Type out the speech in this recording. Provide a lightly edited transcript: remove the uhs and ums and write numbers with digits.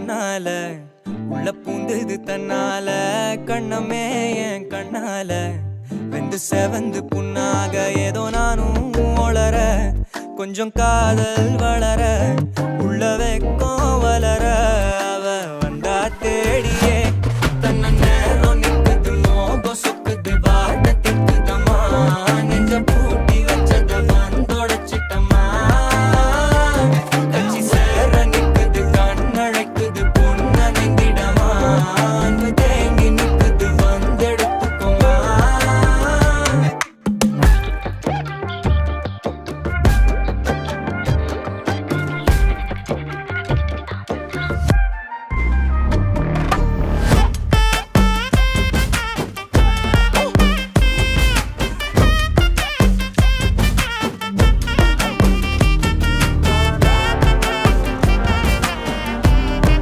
முன்னால உள்ள பூந்தது தன்னால கண்ணமே என் கண்ணால வெந்து செவந்து புண்ணாக ஏதோ நானும் ஒளர கொஞ்சம் காதல் வளர உள்ள வெக்கம் வளர